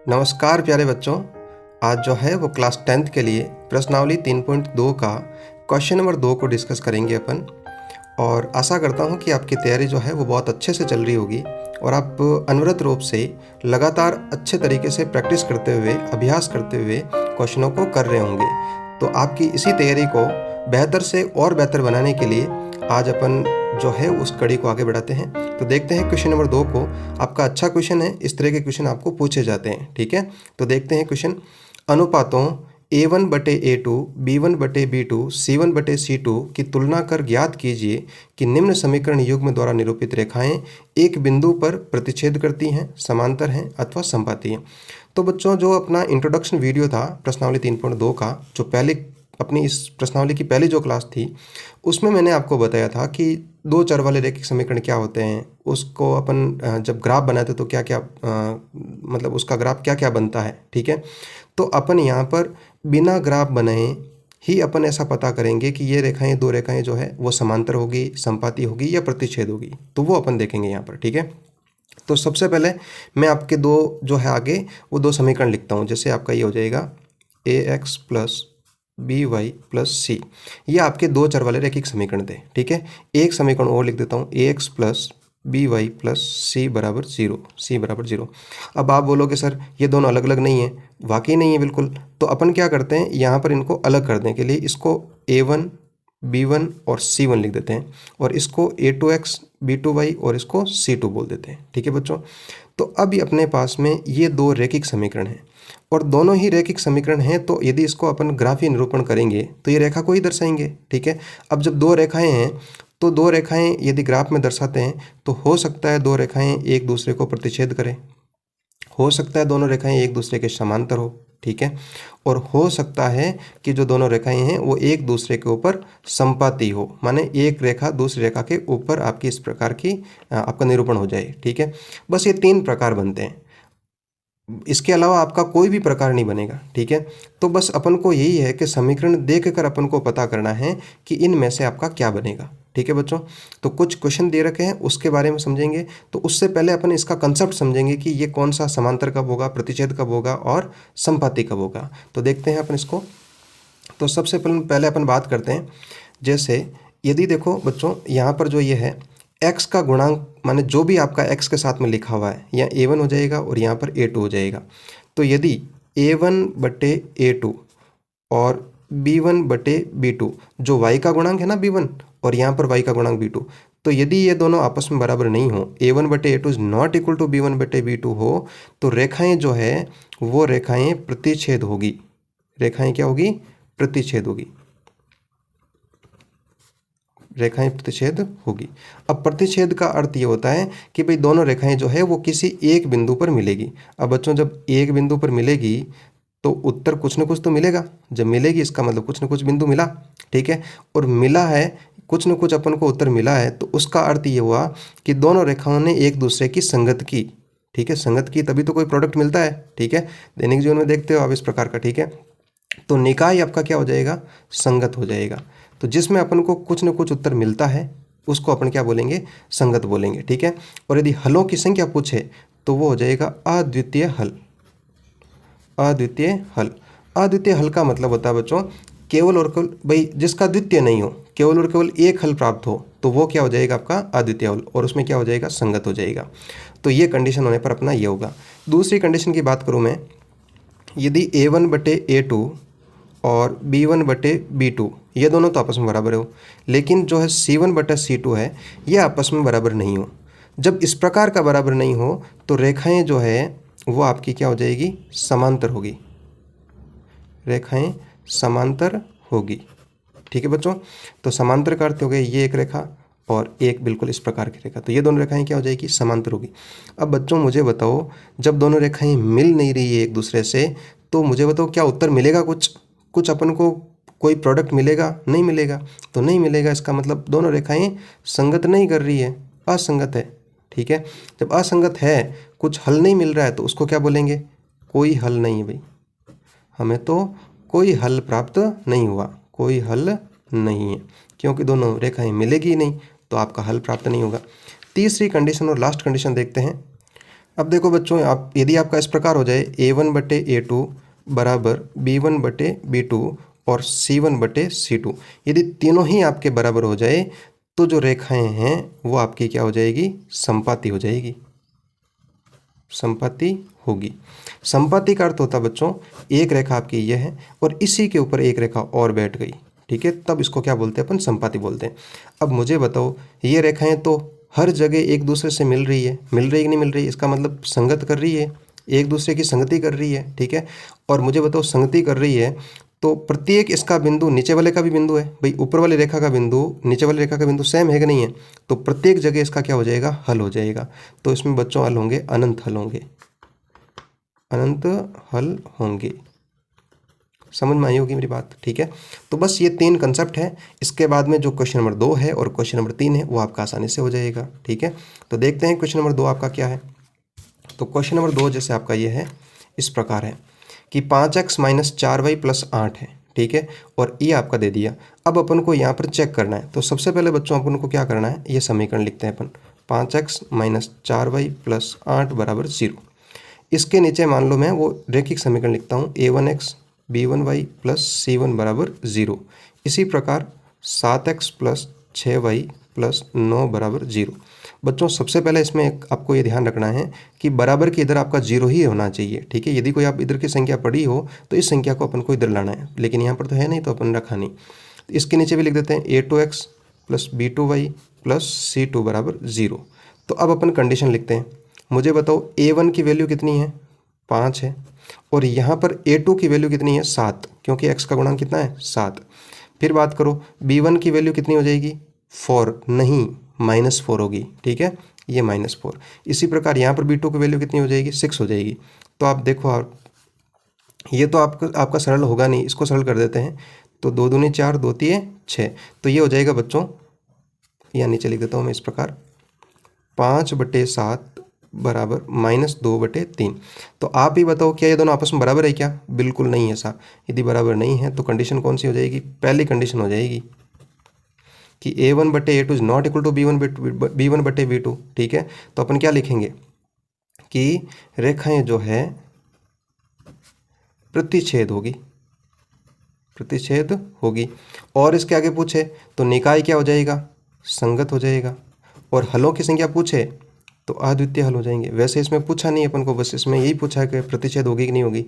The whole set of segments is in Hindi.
नमस्कार प्यारे बच्चों। आज जो है वो क्लास 10th के लिए प्रश्नावली 3.2 का क्वेश्चन नंबर 2 को डिस्कस करेंगे अपन। और आशा करता हूँ कि आपकी तैयारी जो है वो बहुत अच्छे से चल रही होगी और आप अनवरत रूप से लगातार अच्छे तरीके से प्रैक्टिस करते हुए, अभ्यास करते हुए क्वेश्चनों को कर रहे होंगे। तो आपकी इसी तैयारी को बेहतर से और बेहतर बनाने के लिए आज अपन जो है उस कड़ी को आगे बढ़ाते हैं। तो देखते हैं क्वेश्चन नंबर 2 को। आपका अच्छा क्वेश्चन है, इस तरह के क्वेश्चन आपको पूछे जाते हैं, ठीक है। तो देखते हैं क्वेश्चन। अनुपातों A1/A2, B1/B2, C1/C2 की तुलना कर ज्ञात कीजिए कि निम्न समीकरण युग्म द्वारा निरूपित रेखाएं एक बिंदु पर प्रतिच्छेद करती हैं, समांतर हैं अथवा समपाती हैं। तो बच्चों, जो अपना इंट्रोडक्शन वीडियो था प्रश्नावली 3.2 का, जो पहले अपनी इस प्रश्नावली की पहली जो क्लास थी, उसमें मैंने आपको बताया था कि दो चर वाले रैखिक समीकरण क्या होते हैं। उसको अपन जब ग्राफ बनाते तो क्या क्या मतलब उसका ग्राफ क्या क्या बनता है, ठीक है। तो अपन यहाँ पर बिना ग्राफ बनाए ही अपन ऐसा पता करेंगे कि ये रेखाएं, दो रेखाएं जो है वो समांतर होगी, समपाती होगी या प्रतिच्छेद होगी। तो वो अपन देखेंगे यहाँ पर, ठीक है। तो सबसे पहले मैं आपके दो जो है आगे वो दो समीकरण लिखता हूँ। जैसे आपका ये हो जाएगा ax plus B Y plus C, ये आपके दो चर वाले रैखिक समीकरण थे, ठीक है। एक समीकरण और लिख देता हूँ, ax plus B Y plus C बराबर जीरो। अब आप बोलोगे सर ये दोनों अलग अलग नहीं है। वाकई नहीं है, बिल्कुल। तो अपन क्या करते हैं, यहाँ पर इनको अलग करने के लिए इसको a1 b1 और c1 लिख देते हैं, और इसको a2x b2y और इसको c2 बोल देते हैं, ठीक है बच्चों। तो अब अपने पास में ये दो रैखिक समीकरण हैं और दोनों ही रैखिक समीकरण हैं। तो यदि इसको अपन ग्राफीय निरूपण करेंगे तो ये रेखा को ही दर्शाएंगे, ठीक है। अब जब दो रेखाएं हैं तो दो रेखाएं यदि ग्राफ में दर्शाते हैं तो हो सकता है दो रेखाएं एक दूसरे को प्रतिच्छेद करें, हो सकता है दोनों रेखाएं एक दूसरे के समांतर हो, ठीक है, और हो सकता है कि जो दोनों रेखाएं हैं वो एक दूसरे के ऊपर समपाती हो, माने एक रेखा दूसरी रेखा के ऊपर आपकी इस प्रकार की आपका निरूपण हो जाए, ठीक है। बस ये तीन प्रकार बनते हैं, इसके अलावा आपका कोई भी प्रकार नहीं बनेगा, ठीक है। तो बस अपन को यही है कि समीकरण देख कर अपन को पता करना है कि इनमें से आपका क्या बनेगा, ठीक है बच्चों। तो कुछ क्वेश्चन दे रखे हैं उसके बारे में समझेंगे। तो उससे पहले अपन इसका कंसेप्ट समझेंगे कि ये कौन सा समांतर कब होगा, प्रतिच्छेद कब होगा और समपाती कब होगा। तो देखते हैं अपन इसको। तो सबसे पहले अपन बात करते हैं। जैसे यदि देखो बच्चों, यहाँ पर जो ये है x का गुणांक, माने जो भी आपका x के साथ में लिखा हुआ है, यहाँ a1 हो जाएगा और यहाँ पर a2 हो जाएगा। तो यदि a1/a2 और b1/b2, जो y का गुणांक है ना b1 और यहाँ पर y का गुणांक b2, तो यदि ये दोनों आपस में बराबर नहीं हो, a1/a2 is not equal to b1/b2 हो, तो रेखाएं जो है वो रेखाएं प्रतिच्छेद होगी। रेखाएं क्या होगी? प्रतिच्छेद होगी। रेखाएं प्रतिच्छेद होगी। अब प्रतिच्छेद का अर्थ ये होता है कि भाई दोनों रेखाएं जो है वो किसी एक बिंदु पर मिलेगी। अब बच्चों, जब एक बिंदु पर मिलेगी तो उत्तर कुछ न कुछ तो मिलेगा। जब मिलेगी इसका मतलब कुछ न कुछ बिंदु मिला, ठीक है। और मिला है, कुछ न कुछ अपन को उत्तर मिला है, तो उसका अर्थ ये हुआ कि दोनों रेखाओं ने एक दूसरे की संगत की, ठीक है। संगत की तभी तो कोई प्रोडक्ट मिलता है, ठीक है। दैनिक जीवन में देखते हो आप इस प्रकार का, ठीक है। तो निकाय आपका क्या हो जाएगा? संगत हो जाएगा। तो जिसमें अपन को कुछ न कुछ उत्तर मिलता है उसको अपन क्या बोलेंगे? संगत बोलेंगे, ठीक है। और यदि हलों की संख्या पूछे तो वो हो जाएगा अद्वितीय हल। अद्वितीय हल। अद्वितीय हल का मतलब होता है बच्चों केवल और केवल, भाई जिसका द्वितीय नहीं हो, केवल और केवल एक हल प्राप्त हो, तो वो क्या हो जाएगा? आपका अद्वितीय हल, और उसमें क्या हो जाएगा? संगत हो जाएगा। तो ये कंडीशन होने पर अपना ये होगा। दूसरी कंडीशन की बात करूँ मैं, यदि a1/a2 और b1/b2 ये दोनों तो आपस में बराबर हो, लेकिन जो है c1/c2 है ये आपस में बराबर नहीं हो। जब इस प्रकार का बराबर नहीं हो तो रेखाएं जो है वो आपकी क्या हो जाएगी? समांतर होगी। रेखाएं समांतर होगी, ठीक है बच्चों। तो समांतर का अर्थ हो गया ये एक रेखा और एक बिल्कुल इस प्रकार की रेखा, तो ये दोनों रेखाएं क्या हो जाएगी? समांतर होगी। अब बच्चों मुझे बताओ, जब दोनों रेखाएं मिल नहीं रही है एक दूसरे से, तो मुझे बताओ क्या उत्तर मिलेगा? कुछ अपन को कोई प्रोडक्ट मिलेगा? नहीं मिलेगा। तो नहीं मिलेगा, इसका मतलब दोनों रेखाएं संगत नहीं कर रही है, असंगत है, ठीक है। जब असंगत है, कुछ हल नहीं मिल रहा है, तो उसको क्या बोलेंगे? कोई हल नहीं है भाई, हमें तो कोई हल प्राप्त नहीं हुआ, कोई हल नहीं है, क्योंकि दोनों रेखाएं मिलेगी ही नहीं, तो आपका हल प्राप्त नहीं होगा। तीसरी कंडीशन और लास्ट कंडीशन देखते हैं। अब देखो बच्चों, आप यदि आपका इस प्रकार हो जाए A1/A2 बराबर B1/B2 और C1/C2, यदि तीनों ही आपके बराबर हो जाए तो जो रेखाएं हैं वो आपकी क्या हो जाएगी, समपाती हो जाएगी, समपाती होगी। समपाती का अर्थ होता है बच्चों, एक रेखा आपकी यह है और इसी के ऊपर एक रेखा और बैठ गई, ठीक है, तब इसको क्या बोलते हैं अपन, समपाती बोलते हैं। अब मुझे बताओ, ये रेखाएं तो हर जगह एक दूसरे से मिल रही है कि नहीं मिल रही है, इसका मतलब संगत कर रही है, एक दूसरे की संगति कर रही है, ठीक है। और मुझे बताओ संगति कर रही है तो प्रत्येक इसका बिंदु नीचे वाले का भी बिंदु है भाई, ऊपर वाली रेखा का बिंदु नीचे वाली रेखा का बिंदु सेम है कि नहीं है, तो प्रत्येक जगह इसका क्या हो जाएगा, हल हो जाएगा। तो इसमें बच्चों हल होंगे, अनंत हल होंगे, अनंत हल होंगे। समझ में आई होगी मेरी बात, ठीक है। तो बस ये 3 कंसेप्ट है। इसके बाद में जो क्वेश्चन नंबर 2 है और क्वेश्चन नंबर 3 है वो आपका आसानी से हो जाएगा, ठीक है। तो देखते हैं क्वेश्चन नंबर 2 आपका क्या है। तो क्वेश्चन नंबर 2 जैसे आपका ये है, इस प्रकार है कि 5x - 4y + 8 है, ठीक है, और ये आपका दे दिया। अब अपन को यहाँ पर चेक करना है, तो सबसे पहले बच्चों अपन को क्या करना है, ये समीकरण लिखते हैं अपन, 5x - 4y + 8 = 0। इसके नीचे मान लो मैं वो रैखिक समीकरण लिखता हूँ, a1x b1y + c1 = 0। इसी प्रकार 7x + 6y + 9 = 0। बच्चों सबसे पहले इसमें एक आपको ये ध्यान रखना है कि बराबर के इधर आपका 0 ही होना चाहिए, ठीक है। यदि कोई आप इधर की संख्या पड़ी हो तो इस संख्या को अपन को इधर लाना है, लेकिन यहाँ पर तो है नहीं तो अपन रखा नहीं। तो इसके नीचे भी लिख देते हैं a2x + b2y + c2 = 0। तो अब अपन कंडीशन लिखते हैं। मुझे बताओ a1 की वैल्यू कितनी है, 5 है, और यहाँ पर a2 की वैल्यू कितनी है, 7, क्योंकि x का गुणांक कितना है, 7। फिर बात करो b1 की वैल्यू कितनी हो जाएगी, 4 नहीं, -4 होगी, ठीक है, ये -4। इसी प्रकार यहाँ पर b2 की वैल्यू कितनी हो जाएगी, 6 हो जाएगी। तो आप देखो, आप ये तो आपका सरल होगा नहीं, इसको सरल कर देते हैं। तो 2 दूनी 4, 2 तिये 6, तो ये हो जाएगा बच्चों, या नीचे लिख देता हूँ मैं इस प्रकार, 5/7 बराबर -2/3। तो आप ही बताओ क्या ये दोनों आपस में बराबर है क्या, बिल्कुल नहीं है ऐसा। यदि बराबर नहीं है तो कंडीशन कौन सी हो जाएगी, पहली कंडीशन हो जाएगी कि a1/a2 is not equal to b1/b2, ठीक है। तो अपन क्या लिखेंगे कि रेखाएं जो है प्रतिच्छेद होगी, प्रतिच्छेद होगी। और इसके आगे पूछे तो निकाय क्या हो जाएगा, संगत हो जाएगा। और हलों की संख्या पूछे तो अद्वितीय हल हो जाएंगे। वैसे इसमें पूछा नहीं अपन को, बस इसमें यही पूछा है कि प्रतिच्छेद होगी कि नहीं होगी,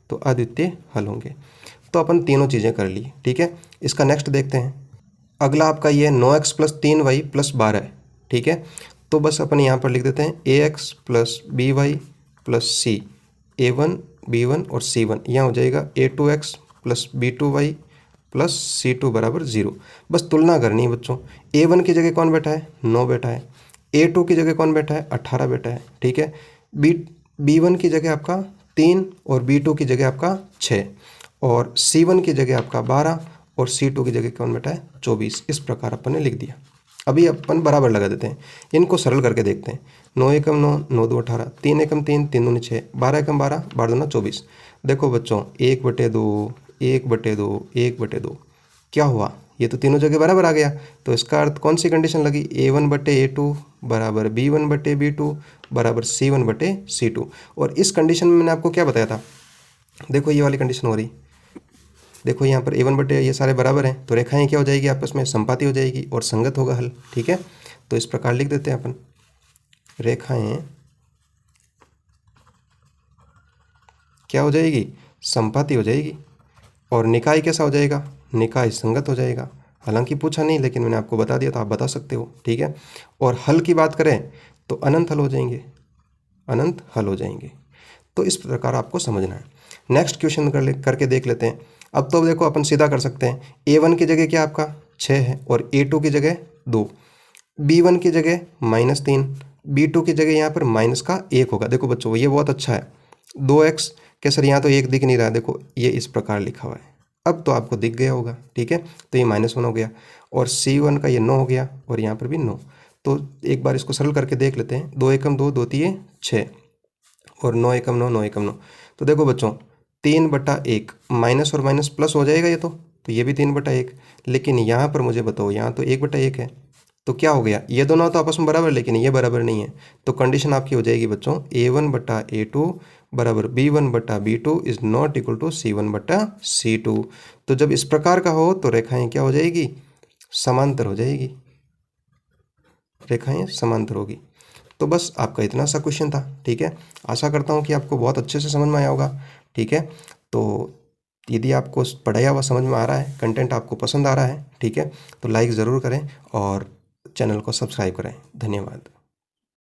तो अद्वितीय हल होंगे। तो अपन तीनों चीज़ें कर ली, ठीक है। इसका नेक्स्ट देखते हैं। अगला आपका ये 9x + 3y + 12 है, ठीक है। तो बस अपन यहाँ पर लिख देते हैं ax + by + c, a1 b1 और c1, यहाँ हो जाएगा a2x + b2y + c2 = 0। बस तुलना करनी है बच्चों, a1 की जगह कौन बैठा है, 9 बैठा है, a2 की जगह कौन बैठा है, 18 बैठा है, ठीक है। b1 की जगह आपका 3 और b2 की जगह आपका 6 और c1 की जगह आपका 12 और c2 की जगह कौन बैठा है, 24। इस प्रकार अपन ने लिख दिया। अभी अपन बराबर लगा देते हैं, इनको सरल करके देखते हैं। 9 एकम 9, 9 दो 18, 3 एकम 3, 3 दूनी 6, 12 एकम 12, 12 दूना 24। देखो बच्चों 1/2, 1/2, 1/2 क्या हुआ, ये तो तीनों जगह बराबर आ गया। तो इसका अर्थ कौन सी कंडीशन लगी, a1/a2 बराबर b1/b2 बराबर c1/c2। और इस कंडीशन में मैंने आपको क्या बताया था, देखो ये वाली कंडीशन हो रही, देखो यहाँ पर a1/, ये सारे बराबर हैं तो रेखाएं क्या हो जाएगी, आपस में संपाती हो जाएगी और संगत होगा हल, ठीक है। तो इस प्रकार लिख देते हैं अपन, रेखाएं क्या हो जाएगी, संपाती हो जाएगी। और निकाय कैसा हो जाएगा, निकाय संगत हो जाएगा। हालांकि पूछा नहीं लेकिन मैंने आपको बता दिया तो आप बता सकते हो, ठीक है। और हल की बात करें तो अनंत हल हो जाएंगे, अनंत हल हो जाएंगे। तो इस प्रकार आपको समझना है। नेक्स्ट क्वेश्चन करके देख लेते हैं। अब तो देखो अपन सीधा कर सकते हैं, a1 की जगह क्या आपका 6 है और a2 की जगह 2, b1 की जगह -3, b2 की जगह यहाँ पर -1 होगा। देखो बच्चों ये बहुत अच्छा है, 2x के सर यहाँ तो 1 दिख नहीं रहा है, देखो ये इस प्रकार लिखा हुआ है, अब तो आपको दिख गया होगा, ठीक है। तो ये -1 हो गया और c1 का ये 9 हो गया और यहाँ पर भी 9। तो एक बार इसको सरल करके देख लेते हैं, 2 एकम 2, 2 तिये 6 और 9 एकम 9, 9 एकम 9। तो देखो बच्चों 3/1, माइनस और माइनस प्लस हो जाएगा ये तो ये भी 3/1। लेकिन यहाँ पर मुझे बताओ, यहाँ तो 1/1 है तो क्या हो गया, ये दोनों तो आपस में बराबर, लेकिन ये बराबर नहीं है। तो कंडीशन आपकी हो जाएगी बच्चों a1/a2 बराबर b1/b2 is not equal to c1/c2। तो जब इस प्रकार का हो तो रेखाएं क्या हो जाएगी, समांतर हो जाएगी, रेखाएं समांतर होगी। तो बस आपका इतना सा क्वेश्चन था। ठीक है, आशा करता हूँ कि आपको बहुत अच्छे से समझ में आया होगा। ठीक है, तो यदि आपको पढ़ाया हुआ समझ में आ रहा है, कंटेंट आपको पसंद आ रहा है, ठीक है, तो लाइक ज़रूर करें और चैनल को सब्सक्राइब करें। धन्यवाद।